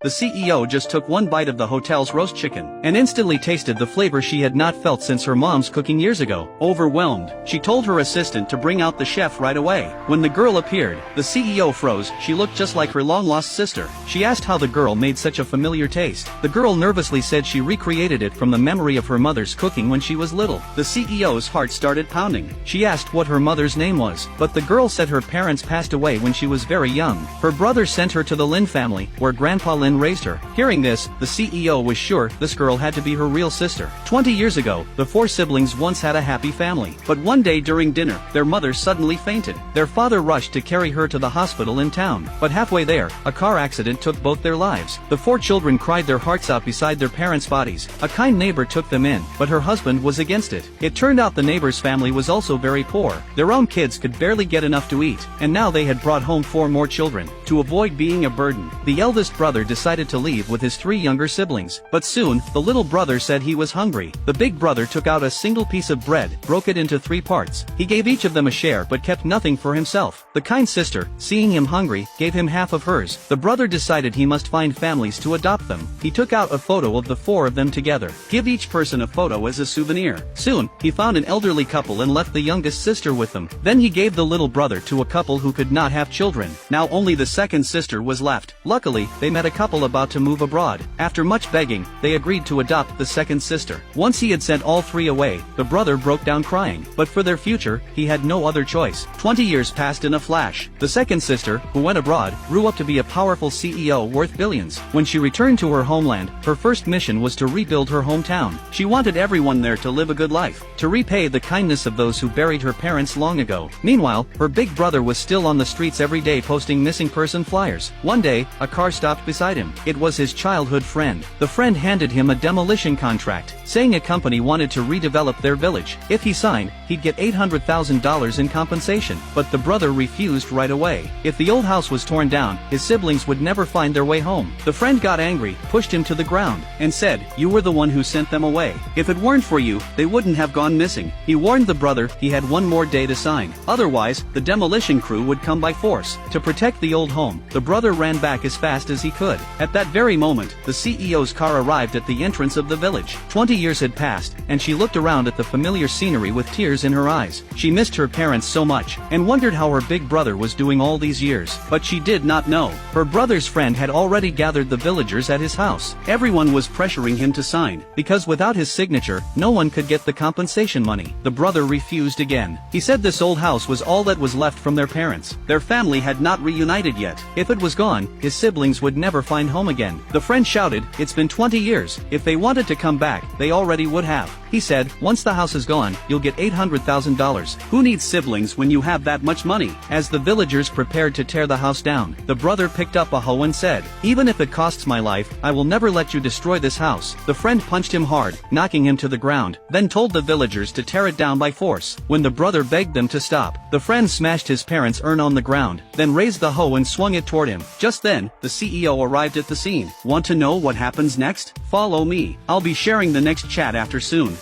the CEO just took one bite of the hotel's roast chicken and instantly tasted the flavor she had not felt since her mom's cooking years ago. Overwhelmed, she told her assistant to bring out the chef right away. When the girl appeared, the CEO froze. She looked just like her long-lost sister. She asked how the girl made such a familiar taste. The girl nervously said she recreated it from the memory of her mother's cooking when she was little. The CEO's heart started pounding. She asked what her mother's name was, but the girl said her parents passed away when she was very young. Her brother sent her to the Lin family, where Grandpa Lin raised her. Hearing this, the CEO was sure this girl had to be her real sister. 20 years ago, the four siblings once had a happy family. But one day during dinner, their mother suddenly fainted. Their father rushed to carry her to the hospital in town. But halfway there, a car accident took both their lives. The four children cried their hearts out beside their parents' bodies. A kind neighbor took them in, but her husband was against it. It turned out the neighbor's family was also very poor. Their own kids could barely get enough to eat, and now they had brought home four more children. To avoid being a burden, the eldest brother decided to leave with his three younger siblings. But soon, the little brother said he was hungry. The big brother took out a single piece of bread, broke it into 3 parts. He gave each of them a share but kept nothing for himself. The kind sister, seeing him hungry, gave him half of hers. The brother decided he must find families to adopt them. He took out a photo of the 4 of them together. Give each person a photo as a souvenir. Soon, he found an elderly couple and left the youngest sister with them. Then he gave the little brother to a couple who could not have children. Now only the second sister was left. Luckily, they met a couple about to move abroad. After much begging, they agreed to adopt the second sister. Once he had sent all 3 away, the brother broke down crying. But for their future, he had no other choice. 20 years passed in a flash. The second sister, who went abroad, grew up to be a powerful CEO worth billions. When she returned to her homeland, her first mission was to rebuild her hometown. She wanted everyone there to live a good life, to repay the kindness of those who buried her parents long ago. Meanwhile, her big brother was still on the streets every day posting missing person flyers. One day, a car stopped beside him. It was his childhood friend. The friend handed him a demolition contract, saying a company wanted to redevelop their village. If he signed, he'd get $800,000 in compensation. But the brother refused right away. If the old house was torn down, his siblings would never find their way home. The friend got angry, pushed him to the ground, and said, "You were the one who sent them away. If it weren't for you, they wouldn't have gone missing." He warned the brother he had one more day to sign. Otherwise, the demolition crew would come by force. To protect the old home, the brother ran back as fast as he could. At that very moment, the CEO's car arrived at the entrance of the village. 20 years had passed, and she looked around at the familiar scenery with tears in her eyes. She missed her parents so much, and wondered how her big brother was doing all these years. But she did not know. Her brother's friend had already gathered the villagers at his house. Everyone was pressuring him to sign, because without his signature, no one could get the compensation money. The brother refused again. He said this old house was all that was left from their parents. Their family had not reunited yet. If it was gone, his siblings would never find home again. The friend shouted, "It's been 20 years. If they wanted to come back, they already would have." He said, "Once the house is gone, you'll get $800,000. Who needs siblings when you have that much money?" As the villagers prepared to tear the house down, the brother picked up a hoe and said, "Even if it costs my life, I will never let you destroy this house." The friend punched him hard, knocking him to the ground, then told the villagers to tear it down by force. When the brother begged them to stop, the friend smashed his parents' urn on the ground, then raised the hoe and swung it toward him. Just then, the CEO arrived at the scene. Want to know what happens next? Follow me. I'll be sharing the next chat after soon.